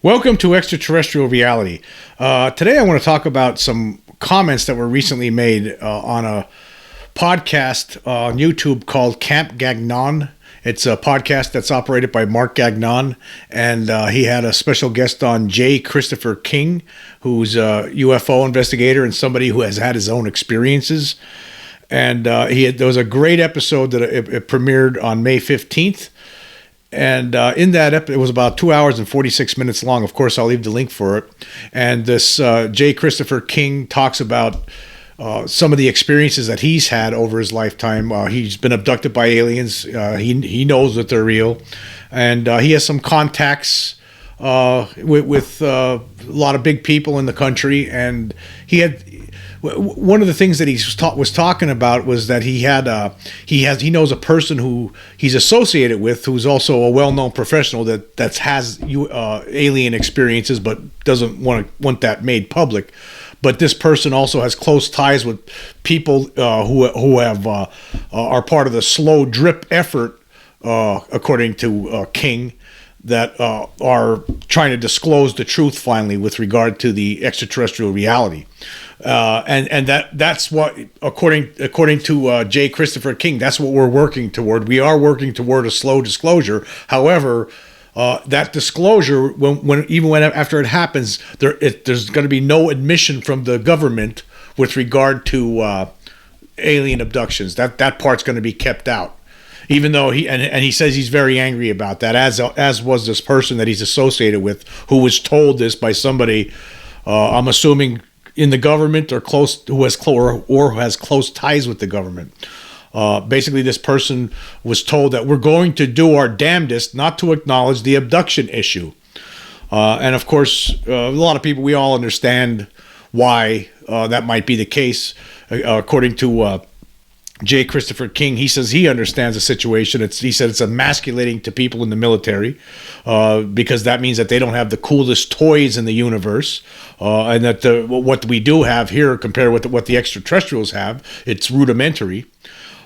Welcome to Extraterrestrial Reality. Today I want to talk about some comments that were recently made on a podcast on YouTube called Camp Gagnon. It's a podcast that's operated by Mark Gagnon, and he had a special guest on, J. Christopher King, who's a UFO investigator and somebody who has had his own experiences. And there was a great episode that it premiered on May 15th. And in that episode, it was about 2 hours and 46 minutes long. Of course, I'll leave the link for it. And this J. Christopher King talks about some of the experiences that he's had over his lifetime. He's been abducted by aliens. He knows that they're real. And he has some contacts with a lot of big people in the country. And one of the things that he was talking about was that he knows a person who he's associated with, who's also a well-known professional that has alien experiences but doesn't want that made public. But this person also has close ties with people who are part of the slow drip effort, according to King, that are trying to disclose the truth finally with regard to the extraterrestrial reality. And that's what, according to J. Christopher King, that's what we're working toward. We are working toward a slow disclosure. However, that disclosure, when after it happens, there's going to be no admission from the government with regard to alien abductions. That part's going to be kept out. Even though he says he's very angry about that, as was this person that he's associated with, who was told this by somebody, I'm assuming in the government or who has close ties with the government. Basically, this person was told that we're going to do our damnedest not to acknowledge the abduction issue. And of course, a lot of people, we all understand why that might be the case. According to J. Christopher King, he says he understands the situation. He said it's emasculating to people in the military because that means that they don't have the coolest toys in the universe, and that what we do have here compared with what the extraterrestrials have, it's rudimentary.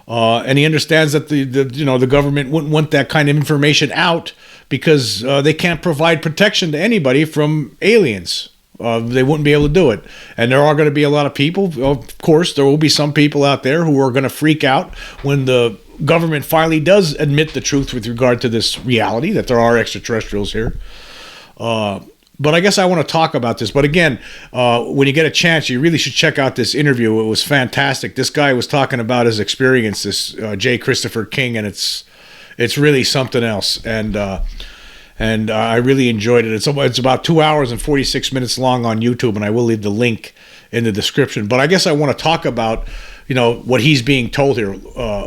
And he understands that the government wouldn't want that kind of information out because they can't provide protection to anybody from aliens. They wouldn't be able to do it. And there are going to be a lot of people, of course, there will be some people out there who are going to freak out when the government finally does admit the truth with regard to this reality, that there are extraterrestrials here. But I guess I want to talk about this. But again, when you get a chance, you really should check out this interview. It was fantastic. This guy was talking about his experience, this J. Christopher King, and it's really something else. And I really enjoyed it. It's about 2 hours and 46 minutes long on YouTube, and I will leave the link in the description. But I guess I want to talk about, what he's being told here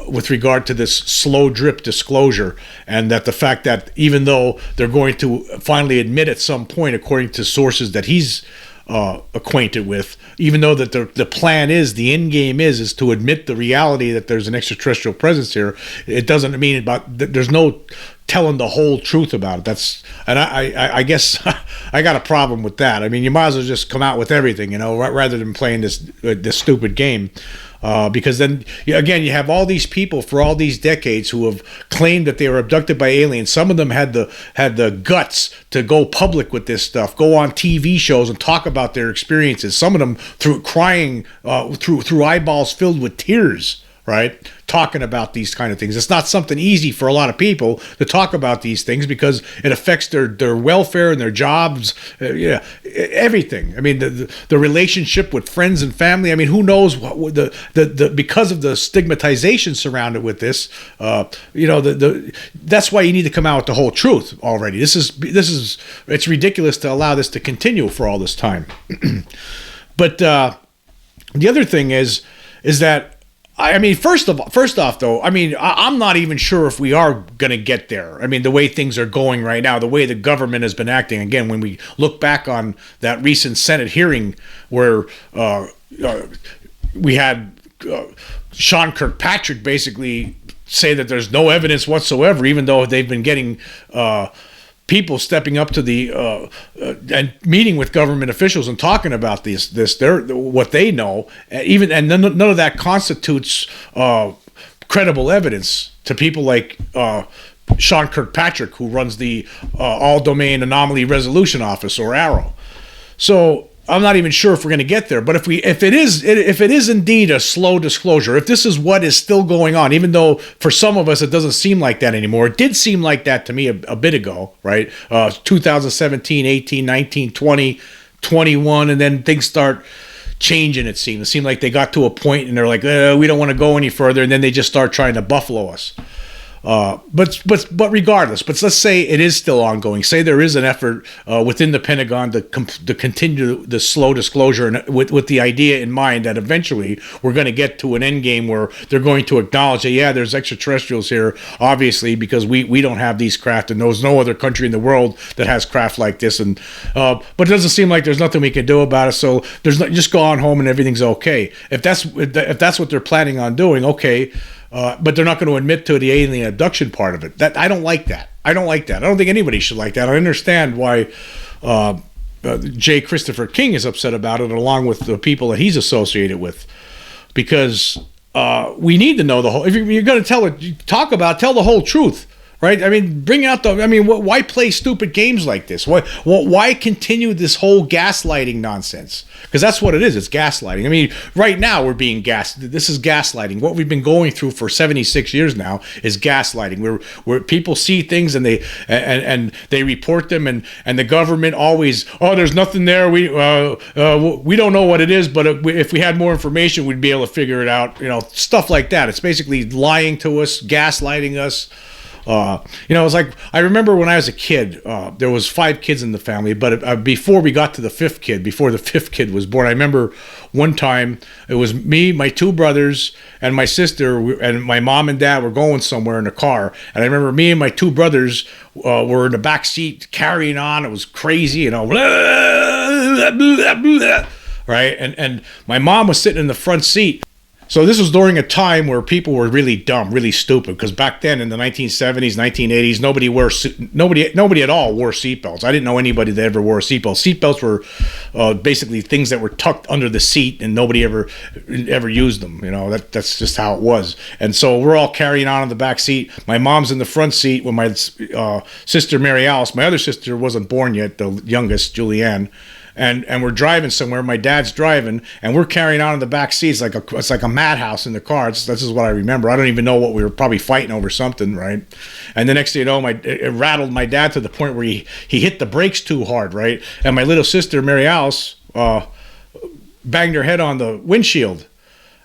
with regard to this slow drip disclosure, and that the fact that even though they're going to finally admit at some point, according to sources that he's acquainted with, even though that the plan is, the end game is to admit the reality that there's an extraterrestrial presence here, it doesn't mean there's no telling the whole truth about it. I guess I got a problem with that. I mean, you might as well just come out with everything, rather than playing this stupid game. Because then, again, you have all these people for all these decades who have claimed that they were abducted by aliens. Some of them had the guts to go public with this stuff, go on TV shows and talk about their experiences. Some of them through crying, through eyeballs filled with tears, right? Talking about these kind of things. It's not something easy for a lot of people to talk about these things because it affects their welfare and their jobs, everything. I mean, the relationship with friends and family. I mean, who knows what because of the stigmatization surrounded with this. That's why you need to come out with the whole truth already. It's ridiculous to allow this to continue for all this time. But the other thing is that, I mean, first off, though, I mean, I'm not even sure if we are going to get there. I mean, the way things are going right now, the way the government has been acting. Again, when we look back on that recent Senate hearing where we had Sean Kirkpatrick basically say that there's no evidence whatsoever, even though they've been getting people stepping up to the and meeting with government officials and talking about what they know, and none of that constitutes credible evidence to people like Sean Kirkpatrick, who runs the All Domain Anomaly Resolution Office, or ARROW. So I'm not even sure if we're going to get there. But if it is indeed a slow disclosure, if this is what is still going on, even though for some of us it doesn't seem like that anymore, it did seem like that to me a bit ago, right? 2017, 18, 19, 20, 21, and then things start changing. It seemed like they got to a point and they're like, we don't want to go any further, and then they just start trying to buffalo us. But regardless, but let's say it is still ongoing. Say there is an effort within the Pentagon to continue the slow disclosure, and with the idea in mind that eventually we're going to get to an end game where they're going to acknowledge that, yeah, there's extraterrestrials here, obviously, because we don't have these craft, and there's no other country in the world that has craft like this. And but it doesn't seem like there's nothing we can do about it. So just go on home and everything's okay. If that's what they're planning on doing, okay. But they're not going to admit to the alien abduction part of it. That I don't like that. I don't think anybody should like that. I understand why J. Christopher King is upset about it, along with the people that he's associated with, because we need to know the whole. If you're going to tell the whole truth. Right? I mean, why play stupid games like this? Why continue this whole gaslighting nonsense? Because that's what it is. It's gaslighting. I mean, right now we're being this is gaslighting. What we've been going through for 76 years now is gaslighting. Where people see things and they report them, and the government always, there's nothing there. We don't know what it is, but if we had more information, we'd be able to figure it out. Stuff like that. It's basically lying to us, gaslighting us. It's like, I remember when I was a kid, there was 5 kids in the family, but before we got to the 5th kid, before the 5th kid was born, I remember one time it was me, my 2 brothers, and my sister, and my mom and dad were going somewhere in a car. And I remember me and my 2 brothers were in the back seat carrying on. It was crazy, blah, blah, blah, blah, right? And my mom was sitting in the front seat. So this was during a time where people were really dumb, really stupid, because back then in the 1970s, 1980s, nobody at all wore seatbelts. I didn't know anybody that ever wore a seatbelt. Seatbelts were basically things that were tucked under the seat, and nobody ever used them. That's just how it was. And so we're all carrying on in the back seat. My mom's in the front seat with my sister Mary Alice. My other sister wasn't born yet, the youngest, Julianne. And we're driving somewhere. My dad's driving, and we're carrying on in the back seat. It's like a madhouse in the car. This is what I remember. I don't even know what we were probably fighting over, something, right? And the next thing you know, it rattled my dad to the point where he hit the brakes too hard, right? And my little sister Mary Alice banged her head on the windshield.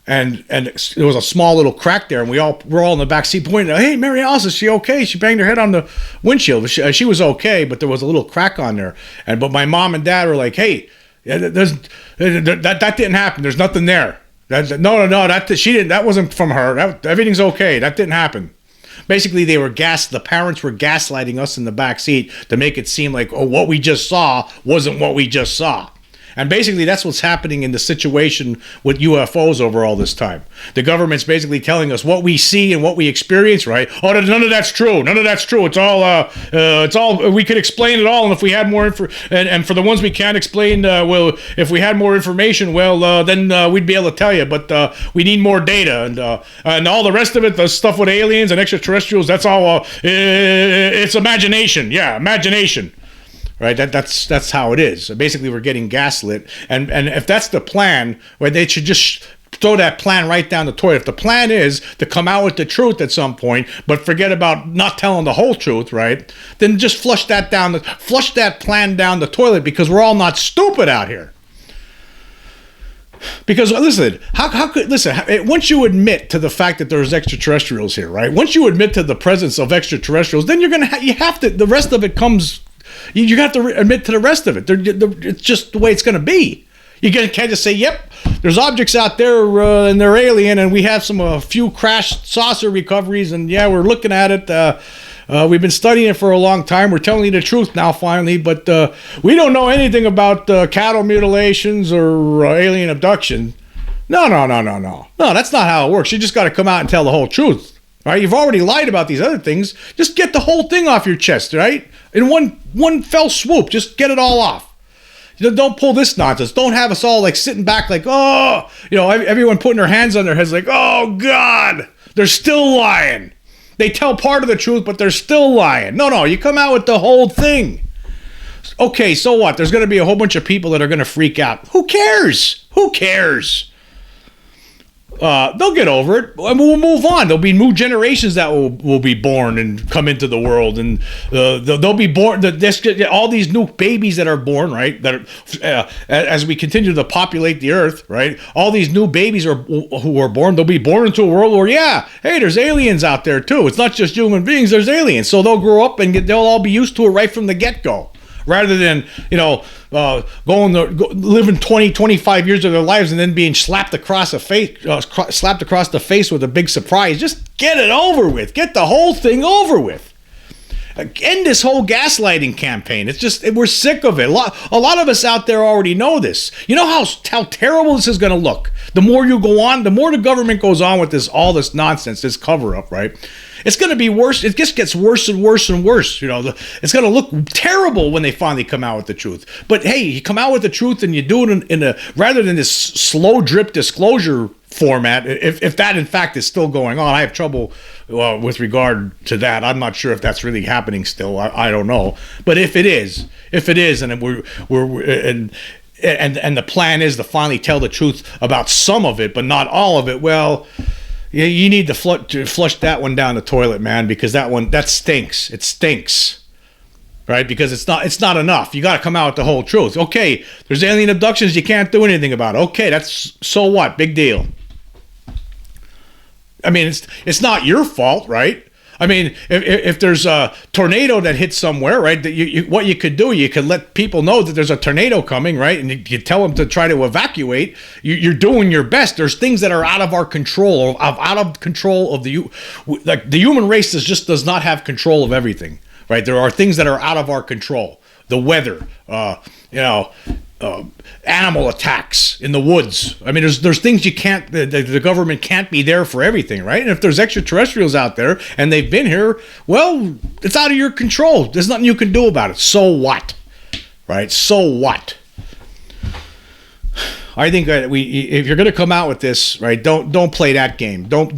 And there was a small little crack there, and we're all in the back seat pointing, hey, Mary Alice, is she okay? She banged her head on the windshield. She was okay, but there was a little crack on there. But my mom and dad were like, hey, that didn't happen. There's nothing there. No, she didn't. That wasn't from her. Everything's okay. That didn't happen. Basically, the parents were gaslighting us in the back seat to make it seem like, what we just saw wasn't what we just saw. And basically, that's what's happening in the situation with UFOs over all this time. The government's basically telling us what we see and what we experience, right? None of that's true. None of that's true. It's all. We could explain it all, and if we had more and for the ones we can't explain, if we had more information, then we'd be able to tell you. But we need more data, and all the rest of it, the stuff with aliens and extraterrestrials, that's all. It's imagination. Yeah, imagination. Right, that's how it is. So basically, we're getting gaslit, and if that's the plan, they should just throw that plan right down the toilet. If the plan is to come out with the truth at some point, but forget about not telling the whole truth, right? Then just flush that plan down the toilet, because we're all not stupid out here. Because listen, once you admit to the fact that there's extraterrestrials here, right? Once you admit to the presence of extraterrestrials, then you have to. The rest of it comes. You have to admit to the rest of it. It's just the way it's going to be. You can't just say, yep, there's objects out there and they're alien, and we have a few crashed saucer recoveries, and yeah, we're looking at it. We've been studying it for a long time. We're telling you the truth now, finally, but we don't know anything about cattle mutilations or alien abduction. No, that's not how it works. You just got to come out and tell the whole truth. Right? You've already lied about these other things. Just get the whole thing off your chest, right? In one fell swoop, just get it all off. Don't pull this nonsense. Don't have us all sitting back everyone putting their hands on their heads like, oh God, they're still lying. They tell part of the truth, but they're still lying. No, you come out with the whole thing. Okay, so what? There's going to be a whole bunch of people that are going to freak out. Who cares? They'll get over it, and we'll move on. There'll be new generations that will be born and come into the world, and they'll be born. All these new babies that are born, right? That are, as we continue to populate the earth, right? All these new babies who are born. They'll be born into a world where, hey, there's aliens out there too. It's not just human beings. There's aliens. So they'll grow up and they'll all be used to it right from the get-go. Rather than, living 20, 25 years of their lives and then being slapped across the face with a big surprise. Just get it over with. Get the whole thing over with. End this whole gaslighting campaign. It's just, we're sick of it. A lot of us out there already know this. You know how terrible this is going to look. The more you go on, the more the government goes on with all this nonsense, this cover-up, right? It's going to be worse. It just gets worse and worse and worse. It's going to look terrible when they finally come out with the truth. But hey, you come out with the truth and you do it in a rather than this slow drip disclosure format. If that in fact is still going on, I have trouble with regard to that. I'm not sure if that's really happening still. I don't know. But if it is, and and the plan is to finally tell the truth about some of it, but not all of it, well, you need to flush that one down the toilet, man, because that stinks. It stinks, right? Because it's not enough. You got to come out with the whole truth. Okay, there's alien abductions you can't do anything about. Okay, that's so what? Big deal. I mean, it's not your fault, right? I mean, if there's a tornado that hits somewhere, right, that what you could do, you could let people know that there's a tornado coming, right, and you tell them to try to evacuate. You're doing your best. There's things that are out of our control, of the human race does not have control of everything, right? There are things that are out of our control. The weather, animal attacks in the woods. I mean, there's things you can't. The government can't be there for everything, right? And if there's extraterrestrials out there and they've been here, well, it's out of your control. There's nothing you can do about it. So what, right? So what? I think that if you're going to come out with this, right, don't play that game. Don't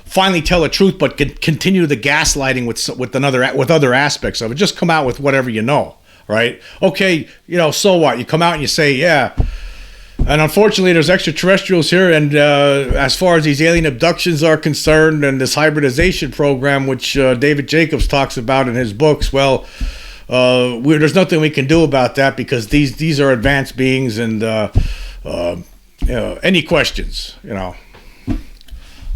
finally tell the truth, but continue the gaslighting with other aspects of it. Just come out with whatever you know. Right? Okay, so what? You come out and you say, yeah. And unfortunately, there's extraterrestrials here. And as far as these alien abductions are concerned and this hybridization program, which David Jacobs talks about in his books, well, there's nothing we can do about that because these are advanced beings. And any questions,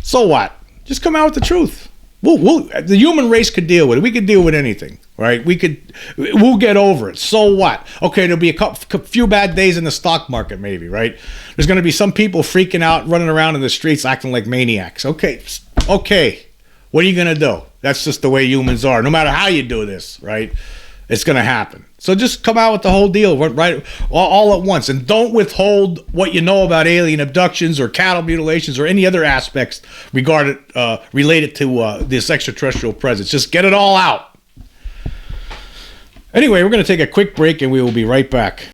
So what? Just come out with the truth. The human race could deal with it. We could deal with anything, right? We'll get over it. So what? Okay, there'll be a few bad days in the stock market, maybe, right? There's going to be some people freaking out, running around in the streets, acting like maniacs. Okay. What are you going to do? That's just the way humans are. No matter how you do this, right? It's going to happen. So just come out with the whole deal, right, all at once, and don't withhold what you know about alien abductions or cattle mutilations or any other aspects related to this extraterrestrial presence. Just get it all out. Anyway, we're going to take a quick break, and we will be right back.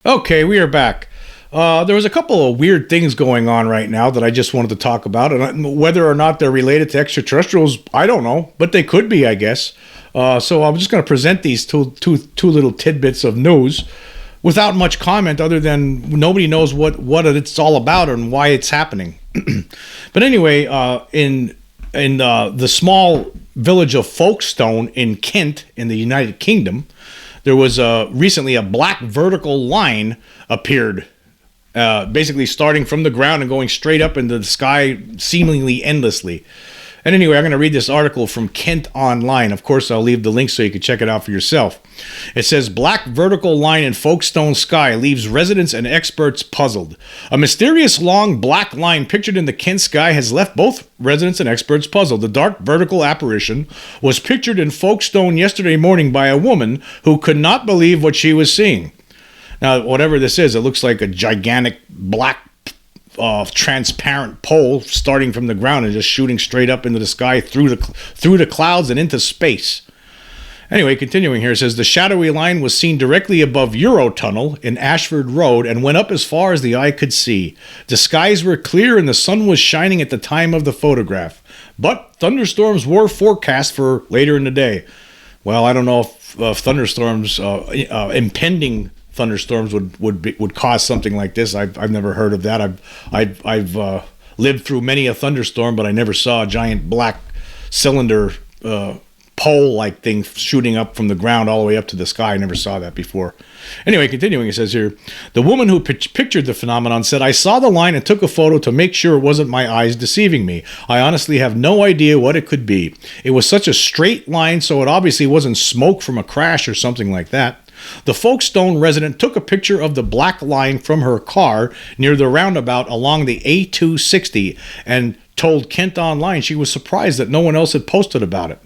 Okay, we are back. There was a couple of weird things going on right now that I just wanted to talk about, and whether or not they're related to extraterrestrials, I don't know, but they could be, I guess. So I'm just going to present these two little tidbits of news without much comment, other than nobody knows what it's all about and why it's happening. But anyway, in the small village of Folkestone in Kent, in the United Kingdom, there was recently a black vertical line appeared. Basically starting from the ground and going straight up into the sky seemingly endlessly. And anyway, I'm going to read this article from Kent Online. Of course, I'll leave the link so you can check it out for yourself. It says, black vertical line in Folkestone sky leaves residents and experts puzzled. A mysterious long black line pictured in the Kent sky has left both residents and experts puzzled. The dark vertical apparition was pictured in Folkestone yesterday morning by a woman who could not believe what she was seeing. Now, whatever this is, it looks like a gigantic black transparent pole starting from the ground and just shooting straight up into the sky through the clouds and into space. Anyway, continuing here, it says the shadowy line was seen directly above Eurotunnel in Ashford Road and went up as far as the eye could see. The skies were clear and the sun was shining at the time of the photograph. But thunderstorms were forecast for later in the day. Well, I don't know if thunderstorms, impending thunderstorms would cause something like this. I've never heard of that. I've lived through many a thunderstorm, but I never saw a giant black cylinder pole-like thing shooting up from the ground all the way up to the sky. I never saw that before. Anyway, continuing, it says here, the woman who pictured the phenomenon said, I saw the line and took a photo to make sure it wasn't my eyes deceiving me. I honestly have no idea what it could be. It was such a straight line, so it obviously wasn't smoke from a crash or something like that. The Folkestone resident took a picture of the black line from her car near the roundabout along the A260 and told Kent Online she was surprised that no one else had posted about it.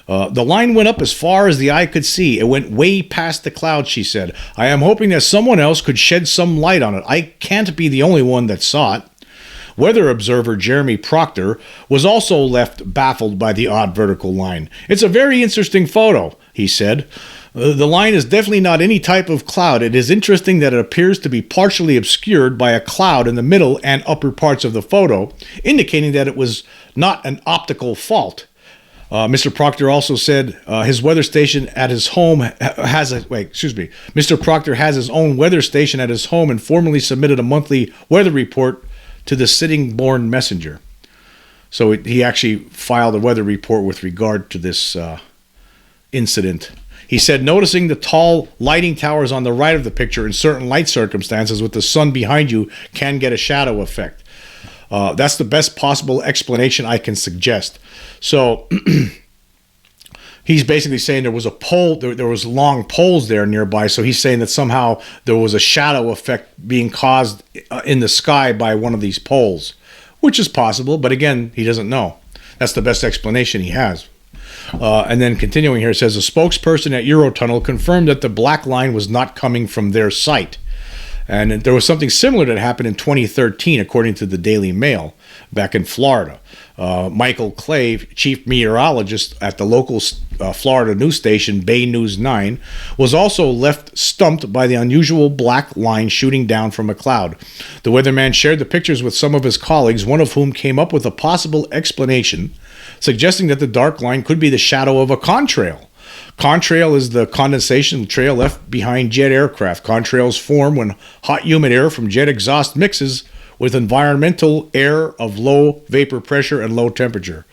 The line went up as far as the eye could see. It went way past the clouds, she said. I am hoping that someone else could shed some light on it. I can't be the only one that saw it. Weather observer Jeremy Proctor was also left baffled by the odd vertical line. It's a very interesting photo, he said. The line is definitely not any type of cloud. It is interesting that it appears to be partially obscured by a cloud in the middle and upper parts of the photo, indicating that it was not an optical fault. Mr. Proctor also said his weather station at his home Mr. Proctor has his own weather station at his home and formally submitted a monthly weather report to the Sittingbourne Messenger. So he actually filed a weather report with regard to this incident. He said, noticing the tall lighting towers on the right of the picture in certain light circumstances with the sun behind you can get a shadow effect. That's the best possible explanation I can suggest. So he's basically saying there was a pole, there was long poles there nearby. So he's saying that somehow there was a shadow effect being caused in the sky by one of these poles, which is possible. But again, he doesn't know. That's the best explanation he has. And then continuing here, it says a spokesperson at Eurotunnel confirmed that the black line was not coming from their site. And there was something similar that happened in 2013, according to the Daily Mail, back in Florida. Michael Clay, chief meteorologist at the local Florida news station, Bay News 9, was also left stumped by the unusual black line shooting down from a cloud. The weatherman shared the pictures with some of his colleagues, one of whom came up with a possible explanation, suggesting that the dark line could be the shadow of a contrail. Contrail is the condensation trail left behind jet aircraft. Contrails form when hot, humid air from jet exhaust mixes with environmental air of low vapor pressure and low temperature.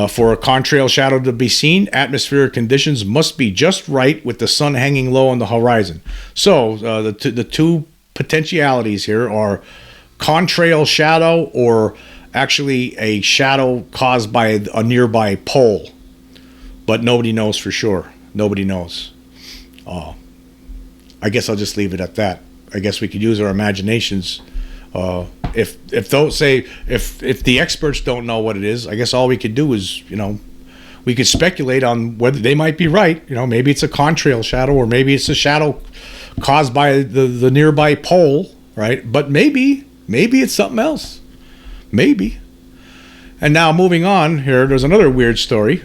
For a contrail shadow to be seen, atmospheric conditions must be just right with the sun hanging low on the horizon. So the two potentialities here are contrail shadow or actually a shadow caused by a nearby pole. But nobody knows for sure. Nobody knows. I guess I'll just leave it at that. I guess we could use our imaginations. If the experts don't know what it is, I guess all we could do is, we could speculate on whether they might be right. Maybe it's a contrail shadow, or maybe it's a shadow caused by the nearby pole, right? But maybe it's something else. Maybe. And now moving on here, there's another weird story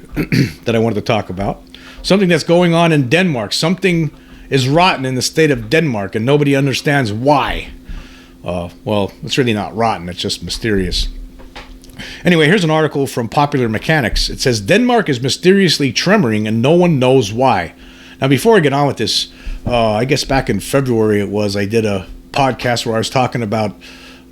that I wanted to talk about. Something that's going on in Denmark. Something is rotten in the state of Denmark, and nobody understands why. Well, it's really not rotten. It's just mysterious. Anyway, here's an article from Popular Mechanics. It says, Denmark is mysteriously tremoring, and no one knows why. Now, before I get on with this, I guess back in February I did a podcast where I was talking about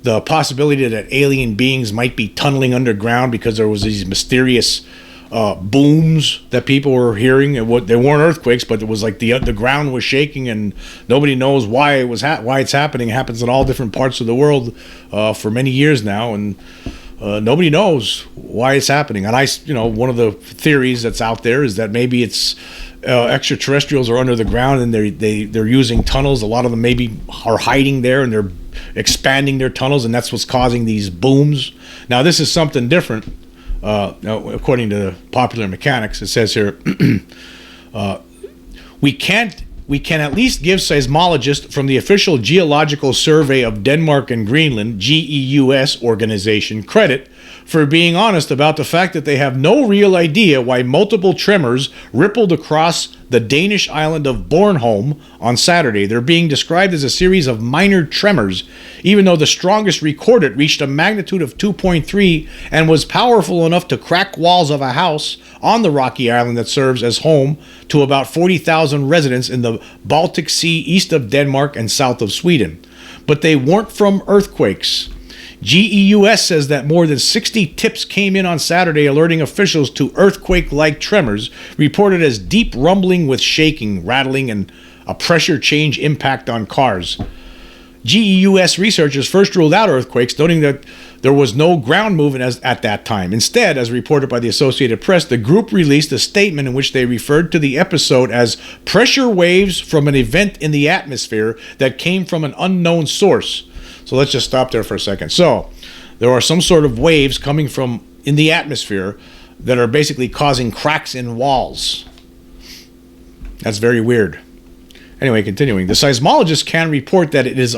the possibility that alien beings might be tunneling underground because there was these mysterious booms that people were hearing. They weren't earthquakes, but it was like the ground was shaking, and nobody knows why it's happening. It happens in all different parts of the world for many years now, and nobody knows why it's happening. And one of the theories that's out there is that maybe it's extraterrestrials are under the ground and they're using tunnels. A lot of them maybe are hiding there and they're expanding their tunnels, and that's what's causing these booms. Now, this is something different. According to Popular Mechanics, it says here, we can at least give seismologists from the official Geological Survey of Denmark and Greenland, GEUS organization, credit for being honest about the fact that they have no real idea why multiple tremors rippled across the Danish island of Bornholm on Saturday. They're being described as a series of minor tremors, even though the strongest recorded reached a magnitude of 2.3 and was powerful enough to crack walls of a house on the rocky island that serves as home to about 40,000 residents in the Baltic Sea east of Denmark and south of Sweden. But they weren't from earthquakes. GEUS says that more than 60 tips came in on Saturday alerting officials to earthquake-like tremors reported as deep rumbling with shaking, rattling, and a pressure change impact on cars. GEUS researchers first ruled out earthquakes, noting that there was no ground movement at that time. Instead, as reported by the Associated Press, the group released a statement in which they referred to the episode as pressure waves from an event in the atmosphere that came from an unknown source. So let's just stop there for a second. So there are some sort of waves coming from in the atmosphere that are basically causing cracks in walls. That's very weird. Anyway, continuing. The seismologists can report that it is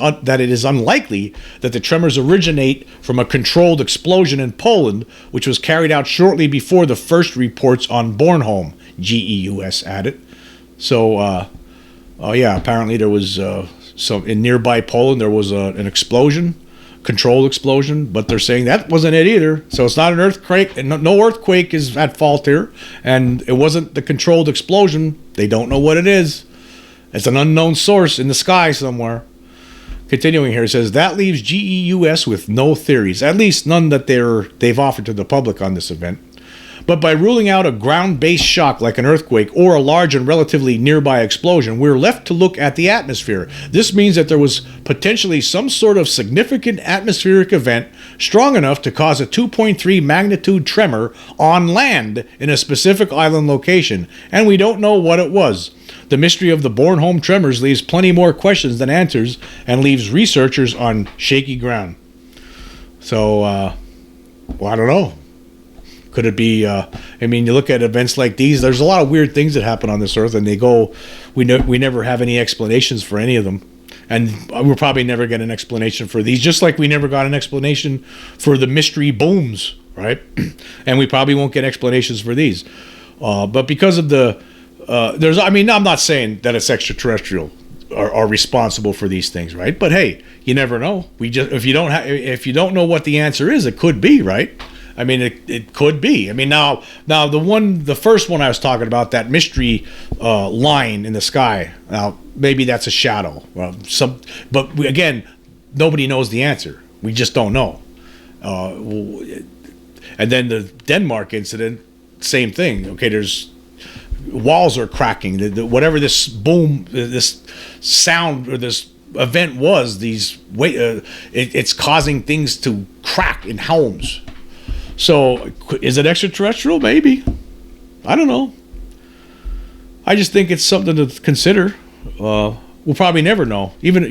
unlikely that the tremors originate from a controlled explosion in Poland, which was carried out shortly before the first reports on Bornholm, GEUS added. So, apparently there was... So in nearby Poland, there was an explosion, controlled explosion, but they're saying that wasn't it either. So it's not an earthquake, and no earthquake is at fault here, and it wasn't the controlled explosion. They don't know what it is. It's an unknown source in the sky somewhere. Continuing here, it says, that leaves GEUS with no theories, at least none that they've offered to the public on this event. But by ruling out a ground-based shock like an earthquake or a large and relatively nearby explosion, we're left to look at the atmosphere. This means that there was potentially some sort of significant atmospheric event strong enough to cause a 2.3 magnitude tremor on land in a specific island location, and we don't know what it was. The mystery of the Bornholm tremors leaves plenty more questions than answers and leaves researchers on shaky ground. So, I don't know. Could it be, you look at events like these, there's a lot of weird things that happen on this earth, and we never have any explanations for any of them. And we'll probably never get an explanation for these, just like we never got an explanation for the mystery booms, right? And we probably won't get explanations for these. But because of I'm not saying that it's extraterrestrial are responsible for these things, right? But hey, you never know. If you don't know what the answer is, it could be, right? I mean, it could be. I mean, now the first one I was talking about, that mystery line in the sky. Now maybe that's a shadow. But again, nobody knows the answer. We just don't know. And then the Denmark incident, same thing. Okay, there's walls are cracking. Whatever this boom, this sound or this event was, it's causing things to crack in homes. So, is it extraterrestrial? Maybe. I don't know. I just think it's something to consider. We'll probably never know. Even,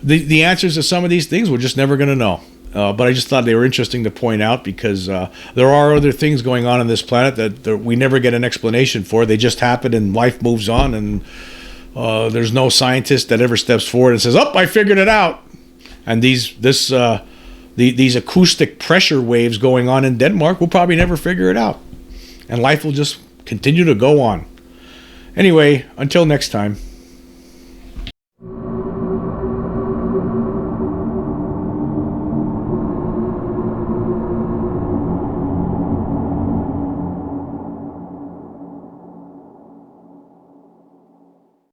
the answers to some of these things we're just never going to know. But I just thought they were interesting to point out because there are other things going on this planet that we never get an explanation for. They just happen and life moves on, and there's no scientist that ever steps forward and says, I figured it out. And these acoustic pressure waves going on in Denmark, we'll probably never figure it out. And life will just continue to go on. Anyway, until next time.